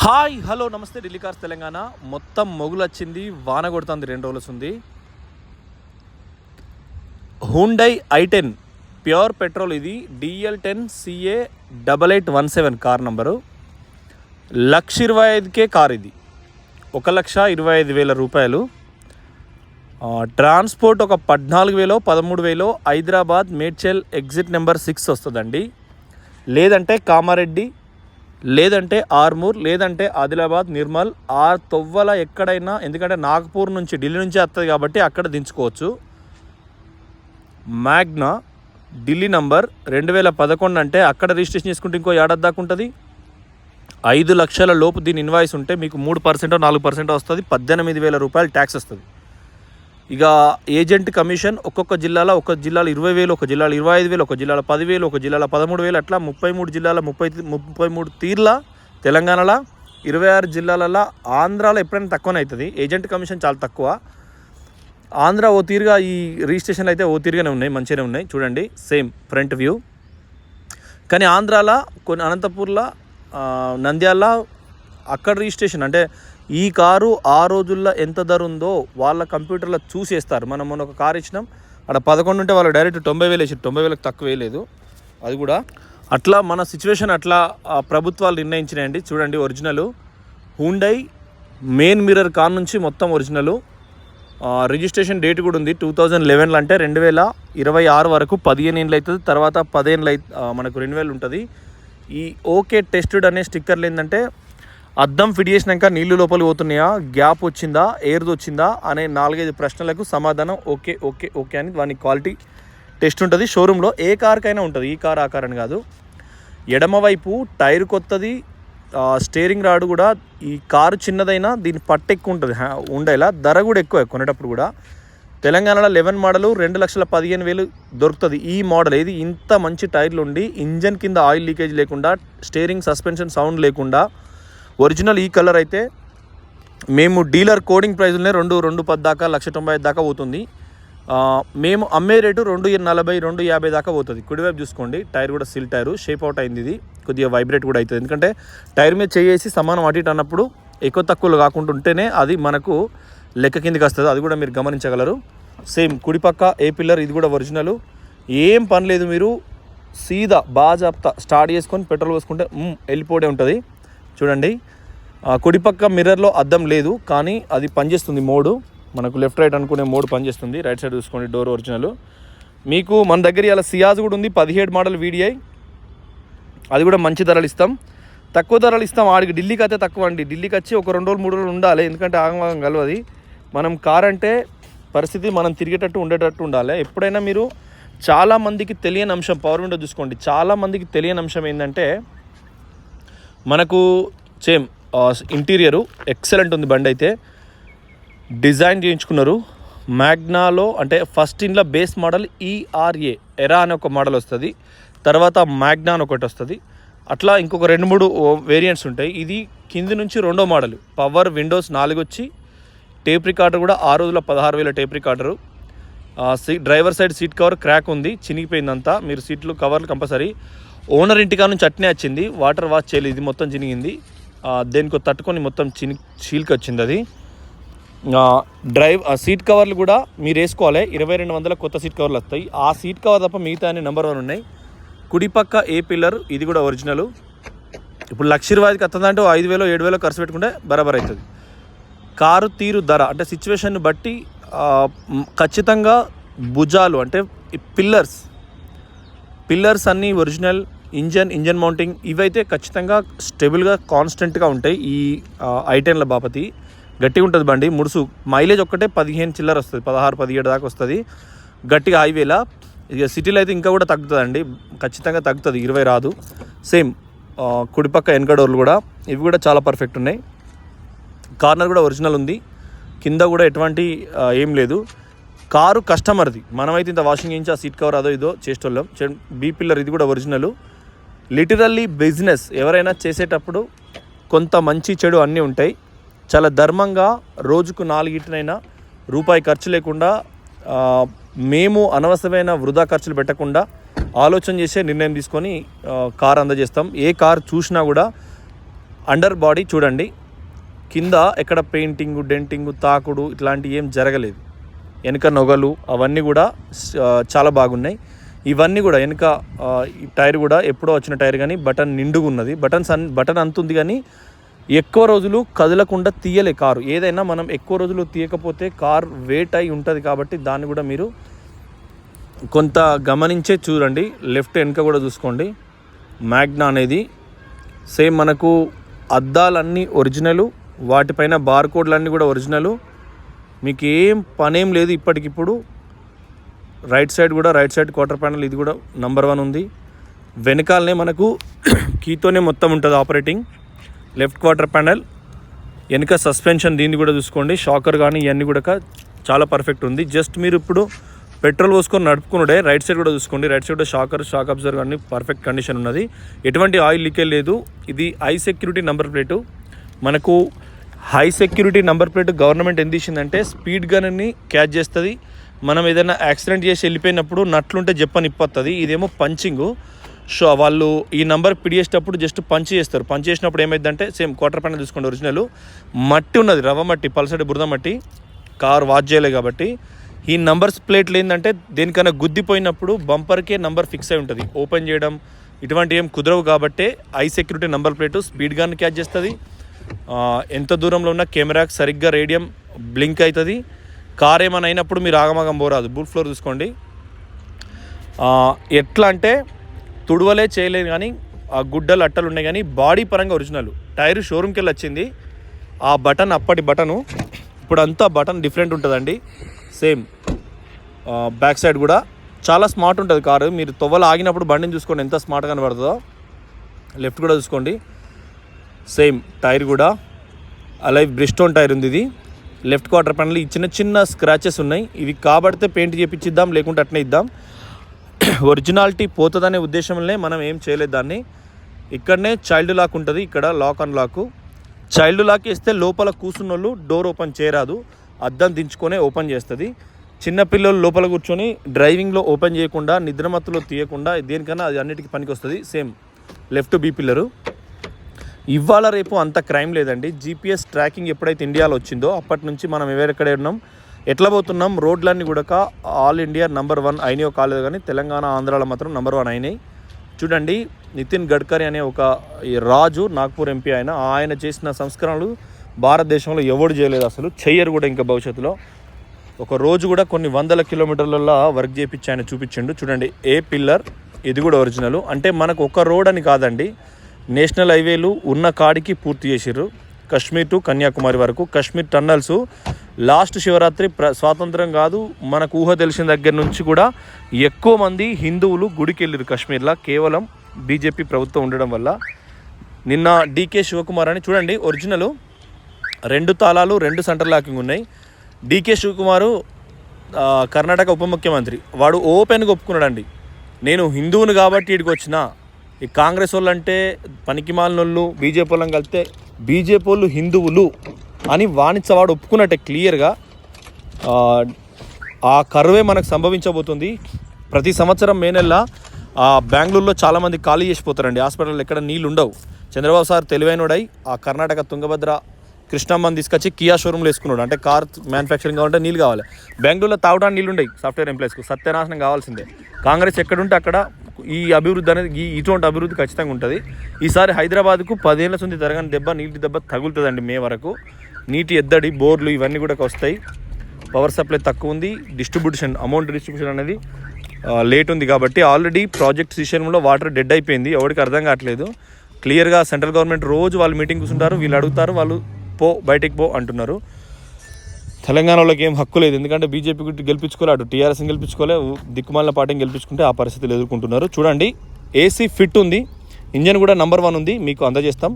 Hi hello నమస్తే Delhi cars Telangana. మొత్తం మొగులు వచ్చింది, వాన కొడుతుంది, 2 రోజులు ఉంది. హుండై i10 ప్యూర్ పెట్రోల్, ఇది DL10CA 8817 కార్ నంబరు. 1,25,000 కార్, ఇది 1,25,000 రూపాయలు. ట్రాన్స్పోర్ట్ ఒక 14,000 13,000 హైదరాబాద్ మేడ్చల్ ఎగ్జిట్ నెంబర్ 6 వస్తుందండి. లేదంటే కామారెడ్డి, లేదంటే ఆర్మూర్, లేదంటే ఆదిలాబాద్, నిర్మల్, తొవ్వల ఎక్కడైనా. ఎందుకంటే నాగపూర్ నుంచి ఢిల్లీ నుంచి వస్తుంది కాబట్టి అక్కడ దించుకోవచ్చు. మ్యాగ్నా ఢిల్లీ నంబర్ 2011 అంటే అక్కడ రిజిస్ట్రేషన్ చేసుకుంటే ఇంకో ఏడాది దాకా ఉంటుంది. 5 లక్షల లోపు దీని ఇన్వాయిస్ ఉంటే మీకు 3% 4% వస్తుంది. 18,000 రూపాయలు ట్యాక్స్ వస్తుంది. ఇక ఏజెంట్ కమిషన్ ఒక్కొక్క జిల్లాలో 20,000, ఒక జిల్లాలో 25,000, ఒక జిల్లాలో 10,000, ఒక జిల్లాలో 13,000, అట్లా 33 జిల్లాలో 33 తీర్ల. తెలంగాణలో 26 జిల్లాలలో. ఆంధ్రాలో ఎప్పుడైనా తక్కువనే అవుతుంది ఏజెంట్ కమిషన్, చాలా తక్కువ. ఆంధ్ర ఓ తీరుగా, ఈ రిజిస్ట్రేషన్లు అయితే ఓ తీరుగానే ఉన్నాయి, మంచిగానే ఉన్నాయి. చూడండి సేమ్ ఫ్రంట్ వ్యూ. కానీ ఆంధ్రాలో కొన్ని, అనంతపూర్లో, నంద్యాల అక్కడ రిజిస్ట్రేషన్ అంటే ఈ కారు ఆ రోజుల్లో ఎంత ధర ఉందో వాళ్ళ కంప్యూటర్లో చూసేస్తారు. మనం మొన్న ఒక కారు ఇచ్చినాం, అక్కడ 11 ఉంటే వాళ్ళు డైరెక్ట్ 90,000 వేసారు. 90,000 తక్కువ వేయలేదు. అది కూడా అట్లా మన సిచ్యువేషన్ అట్లా ప్రభుత్వాలు నిర్ణయించినాయండి. చూడండి original Hyundai main mirror car నుంచి మొత్తం ఒరిజినల్. రిజిస్ట్రేషన్ డేట్ కూడా ఉంది 2011 అంటే 2026 వరకు 15 ఏళ్ళు అవుతుంది. తర్వాత 10 ఏళ్ళు మనకు 2000 ఉంటుంది. ఈ ఓకే టెస్టెడ్ అనే స్టిక్కర్లు ఏంటంటే అద్దం ఫిట్ చేసినాక నీళ్లు లోపలికి పోతున్నాయా, గ్యాప్ వచ్చిందా, ఎయిర్ వచ్చిందా అనే 4-5 ప్రశ్నలకు సమాధానం ఓకే ఓకే ఓకే అని దాని క్వాలిటీ టెస్ట్ ఉంటుంది. షోరూంలో ఏ కార్కైనా ఉంటుంది, ఈ కార్ ఆ కార్ అని కాదు. ఎడమవైపు టైర్ కొత్తది, స్టీరింగ్ రాడ్ కూడా. ఈ కారు చిన్నదైనా దీని పట్టు ఎక్కువ ఉంటుంది ఉండేలా, ధర కూడా ఎక్కువ కొనేటప్పుడు కూడా. తెలంగాణలో 11 మోడలు 2,15,000 దొరుకుతుంది ఈ మోడల్. ఇది ఇంత మంచి టైర్లు ఉండి, ఇంజన్ కింద ఆయిల్ లీకేజ్ లేకుండా, స్టీరింగ్ సస్పెన్షన్ సౌండ్ లేకుండా ఒరిజినల్ ఈ కలర్ అయితే మేము డీలర్ కోడింగ్ ప్రైజ్లోనే 2,10 దాకా 1,90,000 దాకా పోతుంది. మేము అమ్మే రేటు 2,40,000 2,50 దాకా పోతుంది. కుడివైపు చూసుకోండి, టైర్ కూడా సిల్ టైరు, షేప్ అవుట్ అయింది. ఇది కొద్దిగా వైబ్రేట్ కూడా అవుతుంది. ఎందుకంటే టైర్ మీద చేసి సమానం అటు ఇటు అన్నప్పుడు ఎక్కువ తక్కువలు కాకుండా ఉంటేనే అది మనకు లెక్క కిందికి వస్తుంది. అది కూడా మీరు గమనించగలరు. సేమ్ కుడిపక్క ఏ పిల్లర్, ఇది కూడా ఒరిజినల్. ఏం పని లేదు, మీరు సీదా బాజాప్తా స్టార్ట్ చేసుకొని పెట్రోల్ పోసుకుంటే వెళ్ళిపోవడే ఉంటుంది. చూడండి కుడిపక్క మిర్రర్లో అద్దం లేదు, కానీ అది పనిచేస్తుంది. మోడు మనకు లెఫ్ట్ రైట్ అనుకునే మోడ్ పనిచేస్తుంది. రైట్ సైడ్ చూసుకోండి, డోర్ ఒరిజినల్. మీకు మన దగ్గర ఇలా సియాజ్ కూడా ఉంది, 17 మోడల్ VDI. అది కూడా మంచి ధరలు ఇస్తాం, తక్కువ ధరలు ఇస్తాం. ఆడికి ఢిల్లీకి అయితే తక్కువ అండి. ఢిల్లీకి వచ్చి ఒక 2 రోజులు 3 రోజులు ఉండాలి, ఎందుకంటే ఆగమాగం కలవది. మనం కార్ అంటే పరిస్థితి మనం తిరిగేటట్టు ఉండేటట్టు ఉండాలి. ఎప్పుడైనా మీరు చాలామందికి తెలియని అంశం, పవర్ విండో చూసుకోండి, చాలామందికి తెలియని అంశం ఏంటంటే మనకు సేమ్ ఇంటీరియరు ఎక్సలెంట్ ఉంది. బండి అయితే డిజైన్ చేయించుకున్నారు మ్యాగ్నాలో. అంటే ఫస్ట్ ఇంట్లో బేస్ మోడల్ ఎరా అనే ఒక మోడల్ వస్తుంది, తర్వాత మ్యాగ్నా అని ఒకటి వస్తుంది. అట్లా ఇంకొక 2-3 వేరియంట్స్ ఉంటాయి. ఇది కింది నుంచి 2వ మోడల్. పవర్ విండోస్ 4 వచ్చి, టేప్ రికార్డర్ కూడా ఆ రోజులో 16,000 tape recorder. Driver side seat cover crack ఉంది, చినిగిపోయిందంతా. మీరు సీట్లు కవర్లు కంపల్సరీ. ఓనర్ ఇంటికా నుంచి అట్నే వచ్చింది, వాటర్ వాష్ చేయలేదు, ఇది మొత్తం చినిగింది. దేనికో తట్టుకొని మొత్తం చీల్కి వచ్చింది అది. సీట్ కవర్లు కూడా మీరు వేసుకోవాలి. 2,200 కొత్త సీట్ కవర్లు వస్తాయి. ఆ సీట్ కవర్ తప్ప మిగతా అన్ని నెంబర్ 1 ఉన్నాయి. కుడిపక్క ఏ పిల్లర్, ఇది కూడా ఒరిజినల్. ఇప్పుడు 1,20,000కి వస్తుందంటే 5,000 7,000 ఖర్చు పెట్టుకుంటే బరాబర్ అవుతుంది. కారు తీరు ధర అంటే సిచ్యువేషన్ బట్టి ఖచ్చితంగా భుజాలు అంటే పిల్లర్స్ అన్నీ ఒరిజినల్. ఇంజన్ మౌంటింగ్ ఇవైతే ఖచ్చితంగా స్టేబుల్గా కాన్స్టెంట్గా ఉంటాయి. ఈ i10ల బాపతి గట్టిగా ఉంటుంది బండి. ముడుసు మైలేజ్ ఒక్కటే 15 చిల్లర వస్తుంది, 16-17 దాకా వస్తుంది గట్టిగా హైవేలా. ఇక సిటీలో అయితే ఇంకా కూడా తగ్గుతుందండి, ఖచ్చితంగా తగ్గుతుంది, 20 రాదు. సేమ్ కుడిపక్క వెనక డోర్లు కూడా, ఇవి కూడా చాలా పర్ఫెక్ట్ ఉన్నాయి. కార్నర్ కూడా ఒరిజినల్ ఉంది, కింద కూడా ఎటువంటి ఏం లేదు. కారు కస్టమర్ది, మనమైతే ఇంత వాషింగ్ చేయించి ఆ సీట్ కవర్ అదో ఇదో చేసేటోళ్ళం. బీ పిల్లర్ ఇది కూడా ఒరిజినల్. లిటరల్లీ బిజినెస్ ఎవరైనా చేసేటప్పుడు కొంత మంచి చెడు అన్నీ ఉంటాయి. చాలా ధర్మంగా రోజుకు 4 రూపాయి ఖర్చు లేకుండా, మేము అనవసరమైన వృధా ఖర్చులు పెట్టకుండా ఆలోచన చేసే నిర్ణయం తీసుకొని కార్ అందజేస్తాం. ఏ కార్ చూసినా కూడా అండర్ బాడీ చూడండి, కింద ఎక్కడ పెయింటింగ్, డెంటింగ్, తాకుడు ఇట్లాంటివి ఏం జరగలేదు. వెనుక నొగలు అవన్నీ కూడా చాలా బాగున్నాయి. ఇవన్నీ కూడా వెనుక ఈ టైర్ కూడా ఎప్పుడో వచ్చిన టైర్, కానీ బటన్ నిండుగా ఉన్నది. బటన్ అంతుంది కానీ ఎక్కువ రోజులు కదలకుండా తీయలే కారు. ఏదైనా మనం ఎక్కువ రోజులు తీయకపోతే కార్ వెయిట్ అయి ఉంటుంది, కాబట్టి దాన్ని కూడా మీరు కొంత గమనించే చూడండి. లెఫ్ట్ వెనుక కూడా చూసుకోండి. మ్యాగ్నా అనేది సేమ్ మనకు అద్దాలన్నీ ఒరిజినలు, వాటిపైన బార్కోడ్లన్నీ కూడా ఒరిజినలు. మీకు ఏం పనేం లేదు ఇప్పటికిప్పుడు. రైట్ సైడ్ క్వార్టర్ ప్యానల్ ఇది కూడా నంబర్ 1 ఉంది. వెనకాలనే మనకు కీతోనే మొత్తం ఉంటుంది ఆపరేటింగ్. లెఫ్ట్ క్వార్టర్ ప్యానల్, వెనుక సస్పెన్షన్ దీన్ని కూడా చూసుకోండి. షాకర్ కానీ ఇవన్నీ కూడా చాలా పర్ఫెక్ట్ ఉంది. జస్ట్ మీరు ఇప్పుడు పెట్రోల్ పోసుకొని నడుపుకున్నాడే. రైట్ సైడ్ కూడా చూసుకోండి. Right side shocker, shock absorber అన్ని పర్ఫెక్ట్ కండిషన్ ఉన్నది. ఎటువంటి ఆయిల్ లీకేజ్ లేదు. ఇది హై సెక్యూరిటీ నంబర్ ప్లేటు. మనకు high security number plate government ఎందుకు ఇచ్చిందంటే స్పీడ్ గన్ని క్యాచ్ చేస్తుంది. మనం ఏదైనా యాక్సిడెంట్ చేసి వెళ్ళిపోయినప్పుడు నట్లుంటే చెప్పని ఇప్పొస్తుంది. ఇదేమో పంచింగ్. సో వాళ్ళు ఈ నంబర్ పిడిచేసేటప్పుడు జస్ట్ పంచ్ చేస్తారు. పంచ్ చేసినప్పుడు ఏమైందంటే సేమ్ క్వార్టర్ ప్యానల్ చూసుకోండి. ఒరిజినల్ మట్టి ఉన్నది, రవ్వ మట్టి, పల్సటి బురద మట్టి. కారు వాచ్ చేయలేదు కాబట్టి ఈ నంబర్స్ ప్లేట్లు ఏంటంటే దేనికైనా గుద్దిపోయినప్పుడు బంపర్కే నంబర్ ఫిక్స్ అయి ఉంటుంది. ఓపెన్ చేయడం ఇటువంటి ఏం కుదరవు కాబట్టి high security number plate speed gun catch చేస్తుంది. ఎంత దూరంలో ఉన్న కెమెరాకి సరిగ్గా రేడియం బ్లింక్ అవుతుంది. కార్ ఏమైనా అయినప్పుడు మీరు ఆగమాగం పోరాదు. బూట్ ఫ్లోర్ చూసుకోండి. ఎట్లా అంటే తుడవలే చేయలేదు కానీ ఆ గుడ్డలు అట్టలు ఉన్నాయి, కానీ బాడీ పరంగా ఒరిజినల్. టైర్ షోరూమ్కి వెళ్ళి వచ్చింది. ఆ బటన్ అప్పటి బటను, ఇప్పుడు అంతా బటన్ డిఫరెంట్ ఉంటుందండి. సేమ్ బ్యాక్ సైడ్ కూడా చాలా స్మార్ట్ ఉంటుంది కారు. మీరు తొవ్వలు ఆగినప్పుడు బండిని చూసుకోండి ఎంత స్మార్ట్గా కనబడుతుందో. లెఫ్ట్ కూడా చూసుకోండి. సేమ్ టైర్ కూడా అలైవ్ బ్రిస్టోన్ టైర్ ఉంది. ఇది లెఫ్ట్ క్వార్టర్ ప్యానల్ ఈ చిన్న చిన్న స్క్రాచెస్ ఉన్నాయి. ఇవి కాబడితే పెయింట్ చేపించిద్దాం, లేకుంటే అట్నే ఇద్దాం. ఒరిజినాలిటీ పోతుందనే ఉద్దేశంలోనే మనం ఏం చేయలేదు దాన్ని. ఇక్కడనే చైల్డ్ లాక్ ఉంటుంది. ఇక్కడ lock and lock. Child lock వేస్తే లోపల కూర్చున్న వాళ్ళు డోర్ ఓపెన్ చేయరాదు, అద్దం దించుకొనే ఓపెన్ చేస్తుంది. చిన్నపిల్లలు లోపల కూర్చొని డ్రైవింగ్లో ఓపెన్ చేయకుండా, నిద్రమత్తులో తీయకుండా, దేనికన్నా అది అన్నిటికీ పనికి వస్తుంది. Same left B pillar. ఇవాళ రేపు అంత క్రైమ్ లేదండి. జీపీఎస్ ట్రాకింగ్ ఎప్పుడైతే ఇండియాలో వచ్చిందో అప్పటి నుంచి మనం ఎవరెక్కడే ఉన్నాం, ఎట్లా పోతున్నాం, రోడ్లన్నీ కూడా ఆల్ ఇండియా నంబర్ 1 అయినాయో కాలేదు, కానీ తెలంగాణ, ఆంధ్రాలో మాత్రం నంబర్ 1 అయినాయి. చూడండి, నితిన్ గడ్కరీ అనే ఒక రాజు, నాగ్పూర్ ఎంపీ ఆయన చేసిన సంస్కరణలు భారతదేశంలో ఎవడు చేయలేదు, అసలు చెయ్యరు కూడా ఇంకా భవిష్యత్తులో. ఒక రోజు కూడా కొన్ని వందల కిలోమీటర్లలో వర్క్ చేయించి ఆయన చూపించిండు. చూడండి, ఏ పిల్లర్ ఇది కూడా ఒరిజినల్. అంటే మనకు ఒక రోడ్ అని కాదండి, నేషనల్ హైవేలు ఉన్న కాడికి పూర్తి చేసిర్రు. కశ్మీర్ టు కన్యాకుమారి వరకు కశ్మీర్ టన్నల్స్ లాస్ట్ శివరాత్రి స్వాతంత్రం కాదు మనకు ఊహ తెలిసిన దగ్గర నుంచి కూడా ఎక్కువ మంది హిందువులు గుడికి వెళ్ళారు కాశ్మీర్లో, కేవలం బీజేపీ ప్రభుత్వం ఉండడం వల్ల. నిన్న డీకే శివకుమార్ అని చూడండి, ఒరిజినల్ 2 తాళాలు 2 సెంటర్ లాకింగ్ ఉన్నాయి. డీకే శివకుమారు కర్ణాటక ఉప ముఖ్యమంత్రి, వాడు ఓపెన్గా ఒప్పుకున్నాడండి, నేను హిందువుని కాబట్టి ఇక్కడికి వచ్చిన. ఈ కాంగ్రెస్ వాళ్ళు అంటే పనికిమాలినోళ్ళు, బీజేపీ వాళ్ళని కలిస్తే బీజేపీ వాళ్ళు హిందువులు అని వాడు ఒప్పుకున్నట్టే క్లియర్గా. ఆ కరువే మనకు సంభవించబోతుంది. ప్రతి సంవత్సరం మే నెల బెంగళూరులో చాలామంది ఖాళీ చేసిపోతారండి. హాస్పిటల్లో ఎక్కడ నీళ్ళు ఉండవు. చంద్రబాబు సార్ తెలివైనడై ఆ కర్ణాటక తుంగభద్ర కృష్ణమ్మని తీసుకొచ్చి కియా షోరూమ్లో వేసుకున్నాడు. అంటే కార్ మ్యానుఫ్యాక్చరింగ్ కావాలంటే నీళ్ళు కావాలి. బెంగళూరులో తాగడానికి నీళ్ళు ఉండవు. సాఫ్ట్వేర్ ఎంప్లాయీస్కు సత్యనాశనం కావాల్సిందే. కాంగ్రెస్ ఎక్కడుంటే అక్కడ ఈ అభివృద్ధి అనేది, ఇటువంటి అభివృద్ధి ఖచ్చితంగా ఉంటుంది. ఈసారి హైదరాబాద్కు 10 ఏళ్ళ నుంచి జరగని దెబ్బ, నీటి దెబ్బ తగులుతుందండి. మే వరకు నీటి ఎద్దడి, బోర్లు ఇవన్నీ కూడా వస్తాయి. పవర్ సప్లై తక్కువ ఉంది. అమౌంట్ డిస్ట్రిబ్యూషన్ అనేది లేట్ ఉంది. కాబట్టి ఆల్రెడీ ప్రాజెక్ట్ శ్రీశైలంలో వాటర్ డెడ్ అయిపోయింది. ఎవరికి అర్థం కావట్లేదు. క్లియర్గా సెంట్రల్ గవర్నమెంట్ రోజు వాళ్ళు మీటింగ్ కూర్చుంటారు, వీళ్ళు అడుగుతారు, వాళ్ళు బయటికి పో అంటున్నారు. తెలంగాణలోకి ఏం హక్కు లేదు, ఎందుకంటే బీజేపీ గెలిపించుకోలే, అటు టీఆర్ఎస్ని గెలిపించుకోలే, దిక్కుమాలిన పార్టీని గెలిపించుకుంటే ఆ పరిస్థితులు ఎదుర్కొంటున్నారు. చూడండి, ఏసీ ఫిట్ ఉంది, ఇంజన్ కూడా నంబర్ 1 ఉంది, మీకు అందజేస్తాం.